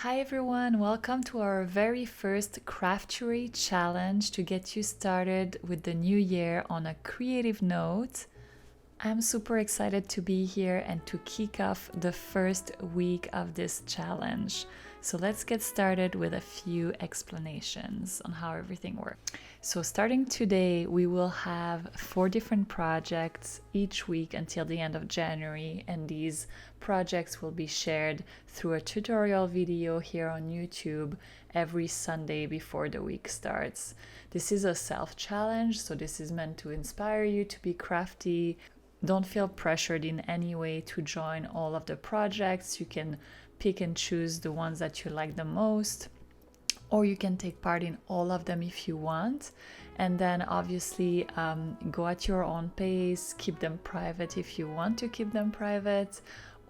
Hi everyone, welcome to our very first Craftuary challenge to get you started with the new year on a creative note. I'm super excited to be here and to kick off the first week of this challenge. So let's get started with a few explanations on how everything works. So starting today, we will have 4 different projects each week until the end of January, and these projects will be shared through a tutorial video here on YouTube every Sunday before the week starts. This is a self-challenge, so this is meant to inspire you to be crafty. Don't feel pressured in any way to join all of the projects. You can pick and choose the ones that you like the most, or you can take part in all of them if you want. And then obviously go at your own pace, keep them private if you want to keep them private,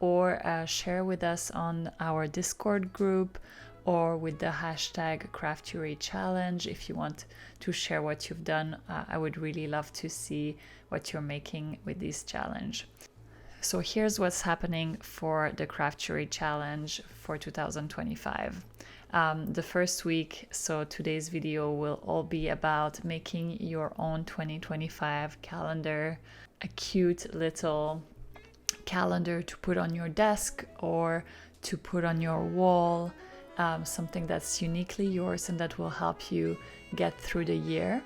or share with us on our Discord group or with the hashtag Craftuary Challenge if you want to share what you've done. I would really love to see what you're making with this challenge. So here's what's happening for the Craftuary Challenge for 2025. The first week, so today's video will all be about making your own 2025 calendar, a cute little calendar to put on your desk or to put on your wall, something that's uniquely yours and that will help you get through the year.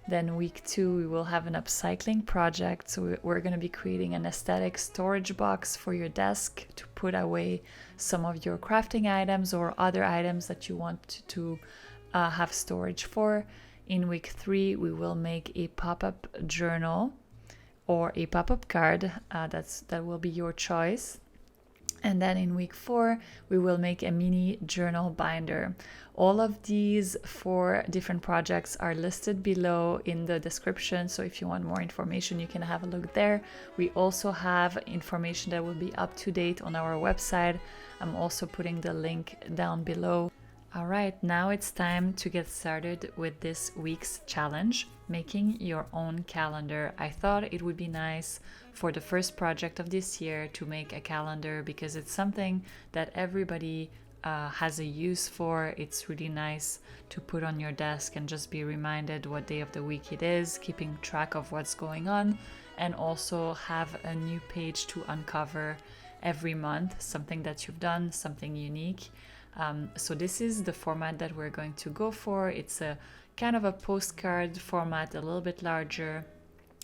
Then week 2, we will have an upcycling project. So we're going to be creating an aesthetic storage box for your desk to put away some of your crafting items or other items that you want to have storage for. In week 3, we will make a pop-up journal or a pop-up card. That will be your choice. And then in week 4, we will make a mini journal binder. All of these 4 different projects are listed below in the description. So if you want more information, you can have a look there. We also have information that will be up to date on our website. I'm also putting the link down below. All right, now it's time to get started with this week's challenge, making your own calendar. I thought it would be nice for the first project of this year to make a calendar because it's something that everybody has a use for. It's really nice to put on your desk and just be reminded what day of the week it is, keeping track of what's going on, and also have a new page to uncover every month, something that you've done, something unique. So this is the format that we're going to go for. It's a kind of a postcard format, a little bit larger,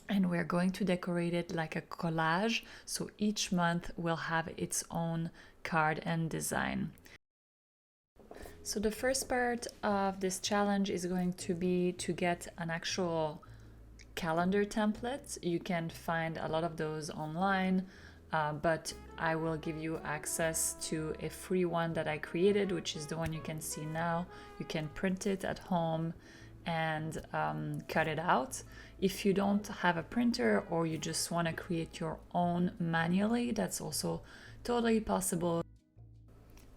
and we're going to decorate it like a collage. So each month will have its own card and design. So the first part of this challenge is going to be to get an actual calendar template. You can find a lot of those online, but I will give you access to a free one that I created, which is the one you can see now. You can print it at home and cut it out. If you don't have a printer or you just want to create your own manually, that's also totally possible.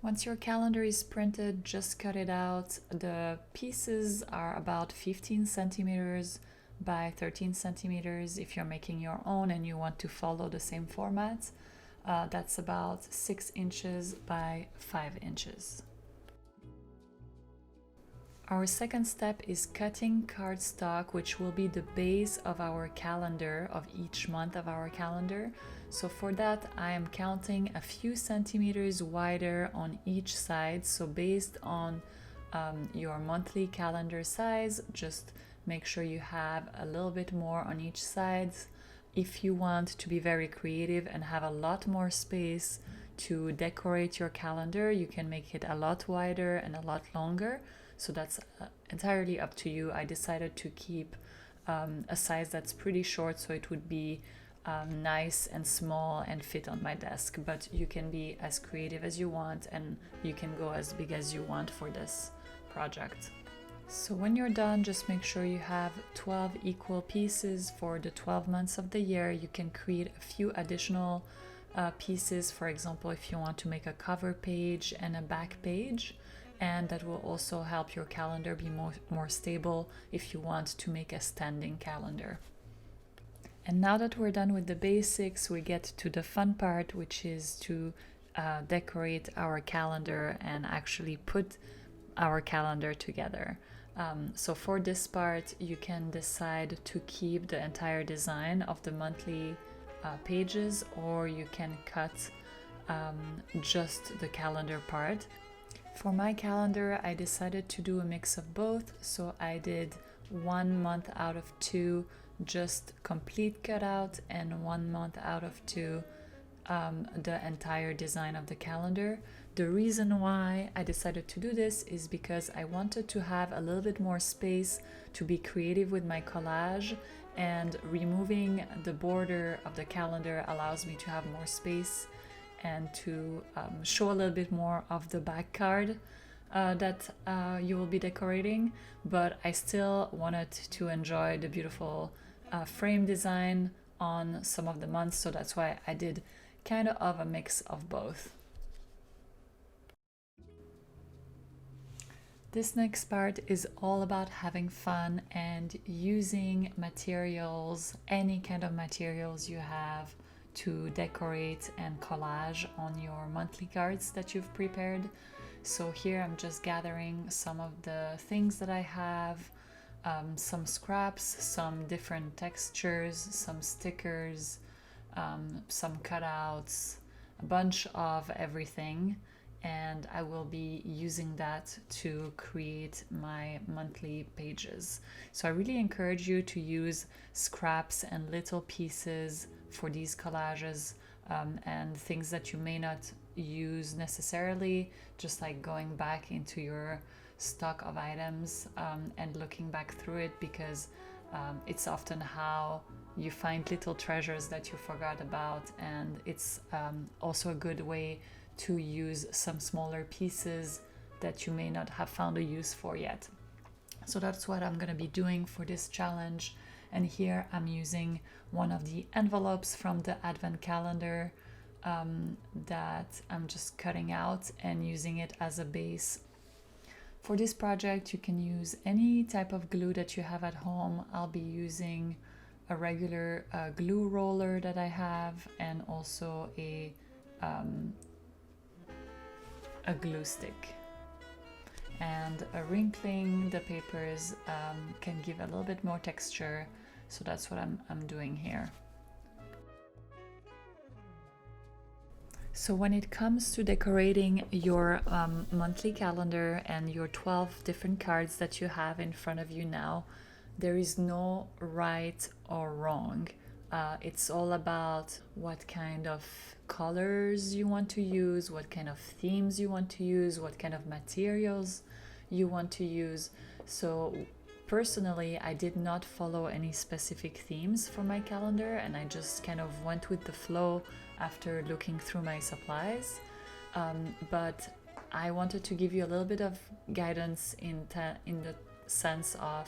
Once your calendar is printed, just cut it out. The pieces are about 15 centimeters by 13 centimeters. If you're making your own and you want to follow the same format, that's about 6 inches by 5 inches. Our second step is cutting cardstock, which will be the base of our calendar, of each month of our calendar. So for that, I am counting a few centimeters wider on each side. So based on your monthly calendar size, just make sure you have a little bit more on each side. If you want to be very creative and have a lot more space to decorate your calendar, you can make it a lot wider and a lot longer. So that's entirely up to you. I decided to keep a size that's pretty short so it would be nice and small and fit on my desk. But you can be as creative as you want and you can go as big as you want for this project. So when you're done, just make sure you have 12 equal pieces for the 12 months of the year. You can create a few additional pieces. For example, if you want to make a cover page and a back page, and that will also help your calendar be more stable if you want to make a standing calendar. And now that we're done with the basics, we get to the fun part, which is to decorate our calendar and actually put our calendar together. So for this part, you can decide to keep the entire design of the monthly pages, or you can cut just the calendar part. For my calendar, I decided to do a mix of both. So I did 1 month out of 2 just complete cutout, and 1 month out of 2 the entire design of the calendar. The reason why I decided to do this is because I wanted to have a little bit more space to be creative with my collage, and removing the border of the calendar allows me to have more space and to show a little bit more of the back card that you will be decorating, but I still wanted to enjoy the beautiful frame design on some of the months, so that's why I did kind of a mix of both. This next part is all about having fun and using materials, any kind of materials you have, to decorate and collage on your monthly cards that you've prepared. So here I'm just gathering some of the things that I have, some scraps, some different textures, some stickers, some cutouts, a bunch of everything, and I will be using that to create my monthly pages. So I really encourage you to use scraps and little pieces for these collages, and things that you may not use necessarily, just like going back into your stock of items and looking back through it, because it's often how you find little treasures that you forgot about, and it's also a good way to use some smaller pieces that you may not have found a use for yet. So that's what I'm going to be doing for this challenge. And here I'm using one of the envelopes from the advent calendar that I'm just cutting out and using it as a base. For this project, you can use any type of glue that you have at home. I'll be using a regular glue roller that I have, and also a glue stick. And wrinkling the papers can give a little bit more texture, so that's what I'm doing here. So when it comes to decorating your monthly calendar and your 12 different cards that you have in front of you now, there is no right or wrong. It's all about what kind of colors you want to use, what kind of themes you want to use, what kind of materials you want to use. So personally, I did not follow any specific themes for my calendar, and I just kind of went with the flow after looking through my supplies. But I wanted to give you a little bit of guidance in the sense of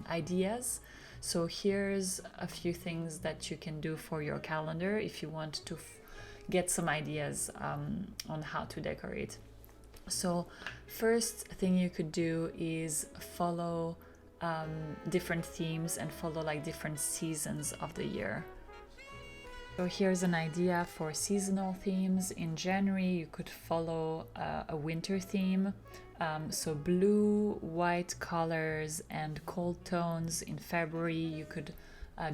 ideas. So here's a few things that you can do for your calendar if you want to get some ideas on how to decorate. So first thing you could do is follow different themes and follow like different seasons of the year. So here's an idea for seasonal themes. In January, you could follow a winter theme. So blue, white colors and cold tones. In February, you could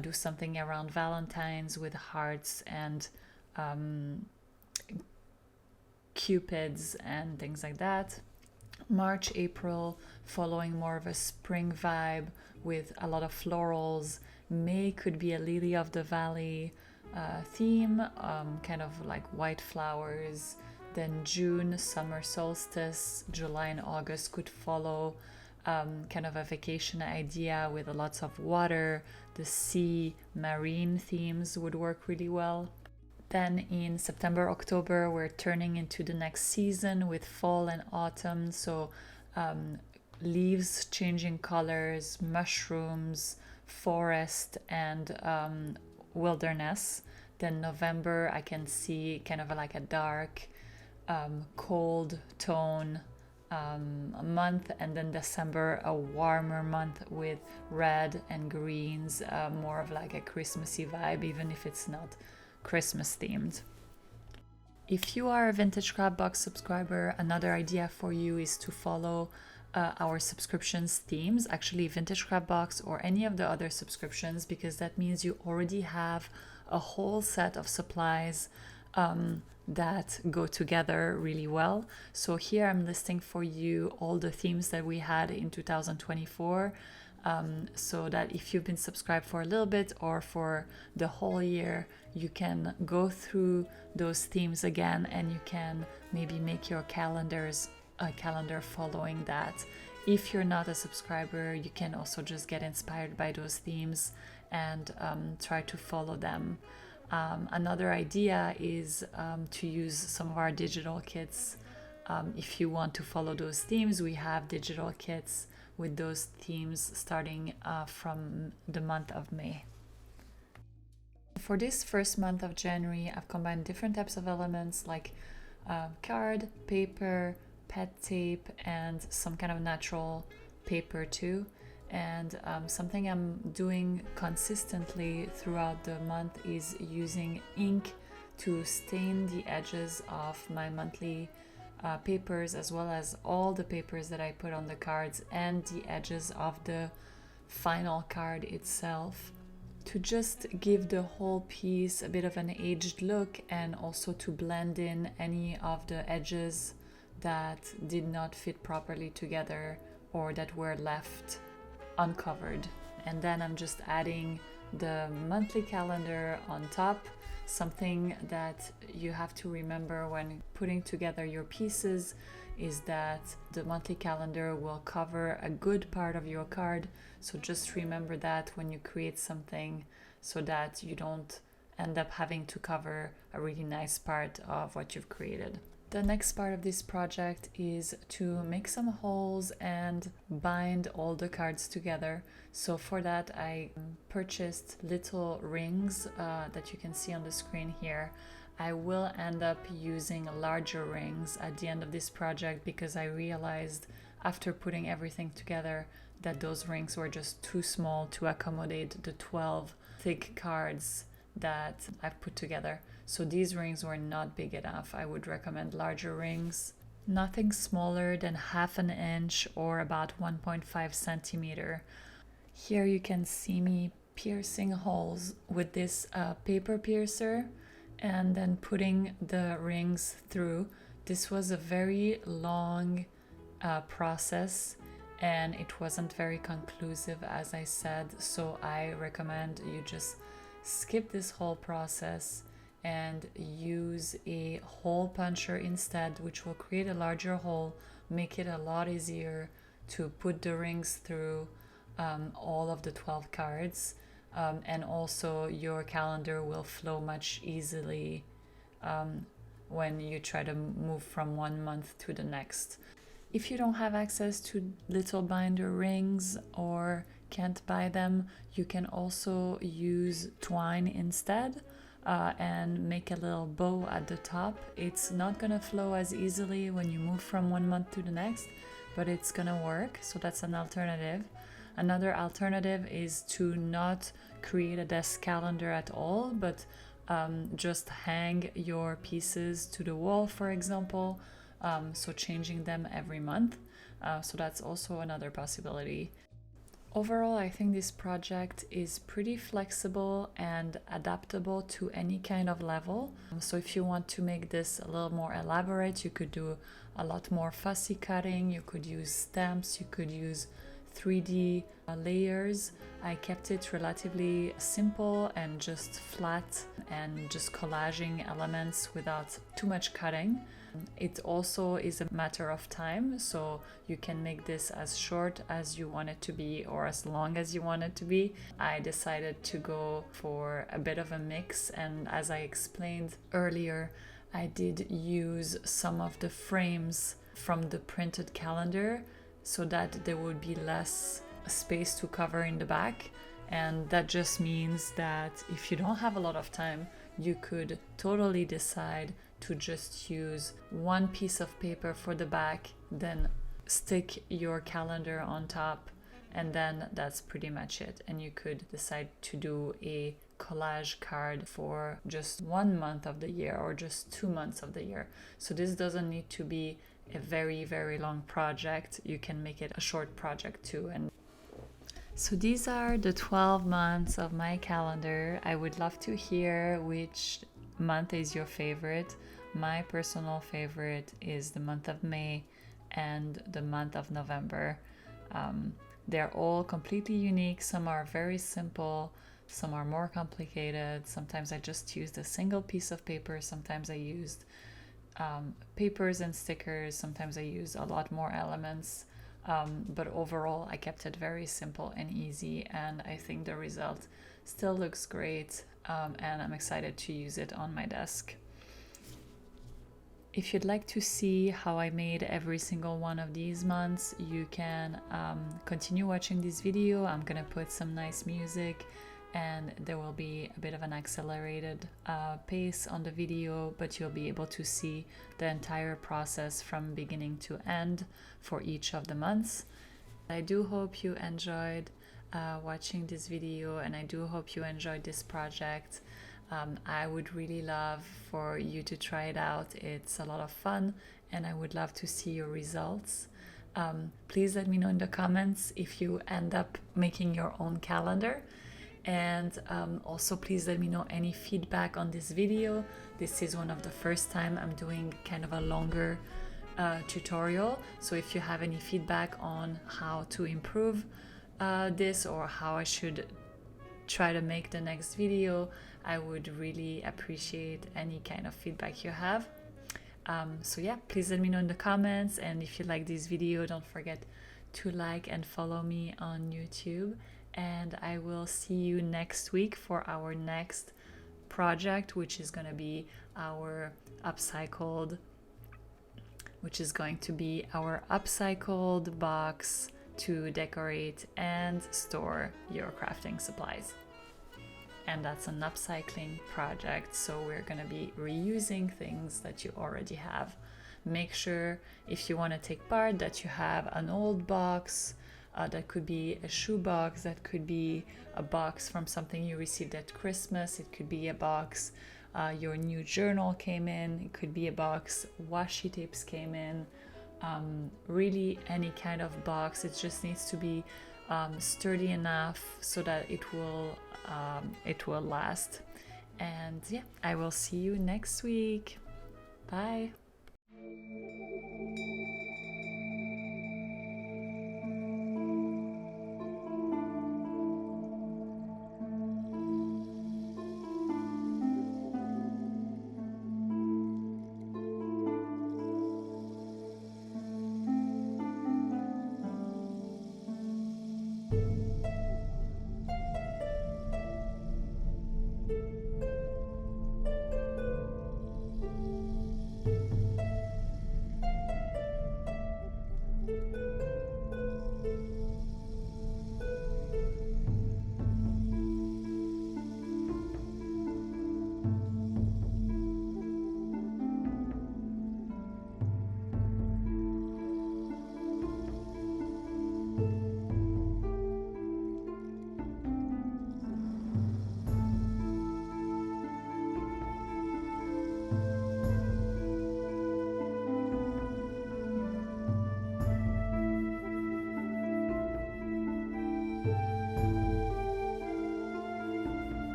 do something around Valentine's with hearts and cupids and things like that. March, April, following more of a spring vibe with a lot of florals. May could be a lily of the valley theme, kind of like white flowers. Then June, summer solstice. July and August could follow kind of a vacation idea with lots of water. The sea, marine themes would work really well. Then in September, October, we're turning into the next season with fall and autumn. So leaves changing colors, mushrooms, forest, and wilderness. Then November, I can see kind of like a dark, cold tone month. And then December, a warmer month with red and greens, more of like a Christmassy vibe, even if it's not Christmas themed. If you are a Vintage Scrap Box subscriber, another idea for you is to follow our subscriptions themes, actually Vintage Scrap Box or any of the other subscriptions, because that means you already have a whole set of supplies that go together really well. So here I'm listing for you all the themes that we had in 2024, so that if you've been subscribed for a little bit or for the whole year, you can go through those themes again and you can maybe make your calendar following that. If you're not a subscriber, you can also just get inspired by those themes and try to follow them. Another idea is to use some of our digital kits. If you want to follow those themes, we have digital kits with those themes starting from the month of May. For this first month of January, I've combined different types of elements like card, paper, pet tape, and some kind of natural paper too. And something I'm doing consistently throughout the month is using ink to stain the edges of my monthly papers, as well as all the papers that I put on the cards and the edges of the final card itself, to just give the whole piece a bit of an aged look, and also to blend in any of the edges that did not fit properly together or that were left uncovered. And then I'm just adding the monthly calendar on top. Something that you have to remember when putting together your pieces is that the monthly calendar will cover a good part of your card. So just remember that when you create something, so that you don't end up having to cover a really nice part of what you've created. The next part of this project is to make some holes and bind all the cards together. So for that I purchased little rings that you can see on the screen here. I will end up using larger rings at the end of this project because I realized after putting everything together that those rings were just too small to accommodate the 12 thick cards that I've put together. So these rings were not big enough. I would recommend larger rings. Nothing smaller than 1/2 inch or about 1.5 centimeter. Here you can see me piercing holes with this paper piercer and then putting the rings through. This was a very long process and it wasn't very conclusive, as I said, so I recommend you just skip this whole process and use a hole puncher instead, which will create a larger hole, make it a lot easier to put the rings through all of the 12 cards, and also your calendar will flow much easily when you try to move from one month to the next. If you don't have access to little binder rings or can't buy them, you can also use twine instead and make a little bow at the top. It's not gonna flow as easily when you move from one month to the next, but it's gonna work, so that's an alternative. Another alternative is to not create a desk calendar at all, but just hang your pieces to the wall, for example, so changing them every month. So that's also another possibility. Overall, I think this project is pretty flexible and adaptable to any kind of level. So if you want to make this a little more elaborate, you could do a lot more fussy cutting, you could use stamps, you could use 3D layers. I kept it relatively simple and just flat and just collaging elements without too much cutting. It also is a matter of time, so you can make this as short as you want it to be or as long as you want it to be. I decided to go for a bit of a mix, and as I explained earlier, I did use some of the frames from the printed calendar so that there would be less space to cover in the back. And that just means that if you don't have a lot of time, you could totally decide to just use one piece of paper for the back, then stick your calendar on top, and then that's pretty much it. And you could decide to do a collage card for just 1 month of the year or just 2 months of the year. So this doesn't need to be a very, very long project. You can make it a short project too. And so these are the 12 months of my calendar. I would love to hear which month is your favorite. My personal favorite is the month of May and the month of November. They're all completely unique. Some are very simple, some are more complicated. Sometimes I just used a single piece of paper. Sometimes I used papers and stickers. Sometimes I used a lot more elements. But overall, I kept it very simple and easy, and I think the result still looks great, and I'm excited to use it on my desk. If you'd like to see how I made every single one of these months, you can continue watching this video. I'm gonna put some nice music, and there will be a bit of an accelerated pace on the video, but you'll be able to see the entire process from beginning to end for each of the months. I do hope you enjoyed watching this video, and I do hope you enjoyed this project. I would really love for you to try it out. It's a lot of fun, and I would love to see your results. Please let me know in the comments if you end up making your own calendar. And also please let me know any feedback on this video. This is one of the first time I'm doing kind of a longer tutorial. So if you have any feedback on how to improve this, or how I should try to make the next video, I would really appreciate any kind of feedback you have. So yeah, please let me know in the comments, and if you like this video, don't forget to like and follow me on YouTube. And I will see you next week for our next project, which is going to be our upcycled box to decorate and store your crafting supplies. And that's an upcycling project, so we're going to be reusing things that you already have. Make sure, if you want to take part, that you have an old box. That could be a shoe box, that could be a box from something you received at Christmas, it could be a box your new journal came in, it could be a box washi tapes came in, really any kind of box. It just needs to be sturdy enough so that it will last. And yeah, I will see you next week. Bye.